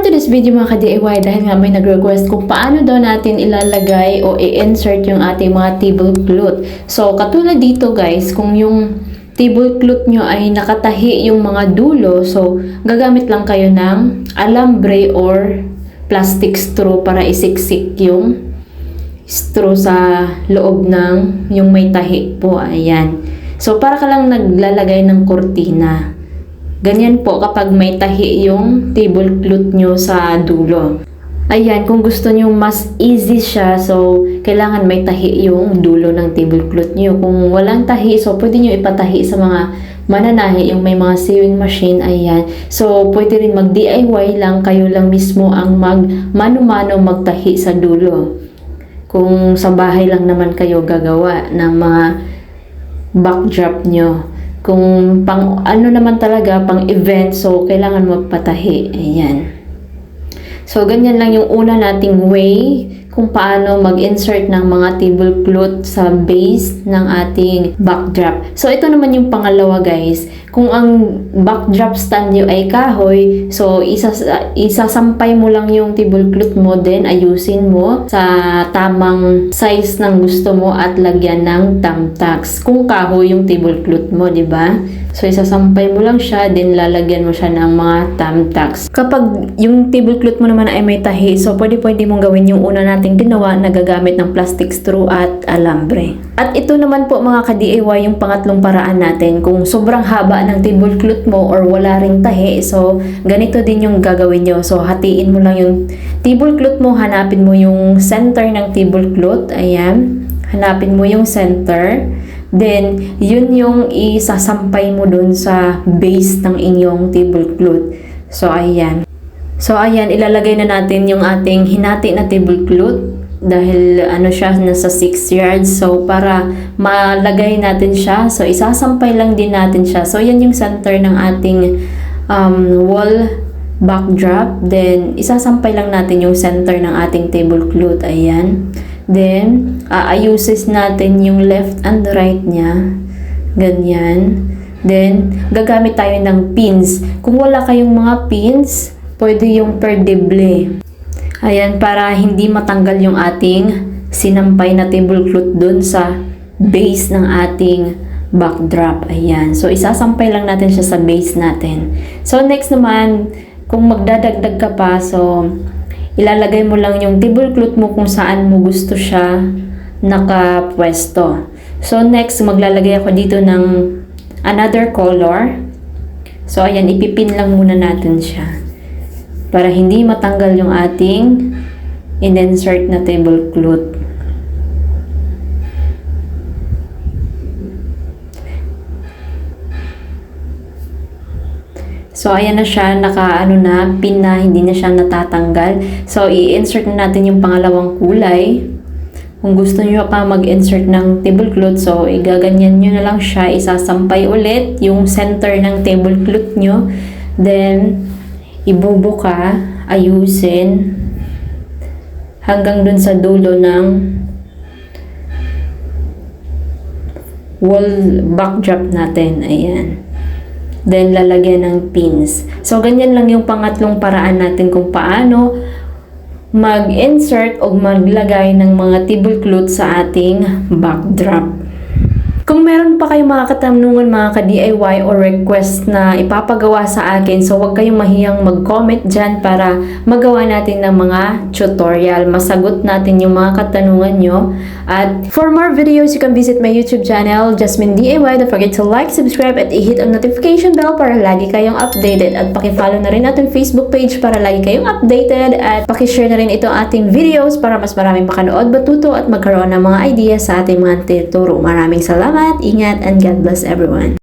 for today's video mga ka-DIY, dahil nga may nag-request kung paano daw natin ilalagay o i-insert yung ating mga tablecloth. So, katulad dito guys, kung yung tablecloth nyo ay nakatahi yung mga dulo, so gagamit lang kayo ng alambre or plastic straw para isiksik yung straw sa loob ng yung may tahi po. Ayan. So, para ka lang naglalagay ng kortina. Ganyan po kapag may tahi yung tablecloth nyo sa dulo. Ayan, kung gusto nyo mas easy siya, so kailangan may tahi yung dulo ng tablecloth nyo. Kung walang tahi, so pwede nyo ipatahi sa mga mananahi, yung may mga sewing machine. Ayan. So, pwede rin mag-DIY lang, kayo lang mismo ang mano-mano magtahi sa dulo. Kung sa bahay lang naman kayo gagawa ng mga backdrop nyo. Kung pang ano naman talaga, pang event, so kailangan magpatahi. Ayan. So, ganyan lang yung una nating way kung paano mag-insert ng mga tablecloth sa base ng ating backdrop. So, ito naman yung pangalawa guys. Kung ang backdrop stand nyo ay kahoy, so isasampay mo lang yung tablecloth mo, then ayusin mo sa tamang size ng gusto mo at lagyan ng thumbtacks. Kung kahoy yung tablecloth mo, di ba? So, isasampay mo lang siya, then lalagyan mo siya ng mga thumbtacks. Kapag yung tablecloth mo naman ay may tahi, so pwede mong gawin yung una nating ginawa na gagamit ng plastic straw at alambre. At ito naman po mga ka-DIY yung pangatlong paraan natin. Kung sobrang haba ng tablecloth mo or wala ring tahi, so ganito din yung gagawin nyo. So, hatiin mo lang yung tablecloth mo, hanapin mo yung center ng tablecloth. Ayan. Hanapin mo yung center. Then, yun yung isasampay mo dun sa base ng inyong tablecloth. So, ayan. So, ayan, ilalagay na natin yung ating hinati na tablecloth dahil ano siya, nasa 6 yards. So, para malagay natin siya, so isasampay lang din natin siya. So, yan yung center ng ating wall backdrop. Then, isasampay lang natin yung center ng ating tablecloth. Ayan. Then, aayusin natin yung left and right niya. Ganyan. Then, gagamit tayo ng pins. Kung wala kayong mga pins, pwede yung perdible. Ayan, para hindi matanggal yung ating sinampay na tablecloth dun sa base ng ating backdrop. Ayan. So, isasampay lang natin siya sa base natin. So, next naman, kung magdadagdag ka pa, so ilalagay mo lang yung tablecloth mo kung saan mo gusto siya nakapwesto. So, next, maglalagay ako dito ng another color. So, ayan, ipipin lang muna natin siya para hindi matanggal yung ating in-insert na tablecloth. So, ayan na siya, pin na, hindi na siya natatanggal. So, i-insert na natin yung pangalawang kulay. Kung gusto nyo pa mag-insert ng tablecloth, so, igaganyan nyo na lang siya, isasampay ulit yung center ng tablecloth nyo. Then, ibubuka, ayusin, hanggang dun sa dulo ng wall backdrop natin. Ayan. Then, lalagyan ng pins. So, ganyan lang yung pangatlong paraan natin kung paano mag-insert o maglagay ng mga tablecloth sa ating backdrop. Kung meron pa kayong mga katanungan, mga ka-DIY or request na ipapagawa sa akin, so huwag kayong mahiyang mag-comment dyan para magawa natin ng mga tutorial. Masagot natin yung mga katanungan nyo. At for more videos, you can visit my YouTube channel, Jasmine DIY. Don't forget to like, subscribe, at i-hit ang notification bell para lagi kayong updated. At paki-follow na rin ating Facebook page para lagi kayong updated. At paki-share na rin ito ating videos para mas maraming makanood, matuto, at magkaroon ng mga ideas sa ating mga tuturo. Maraming salamat, ingat, and God bless everyone.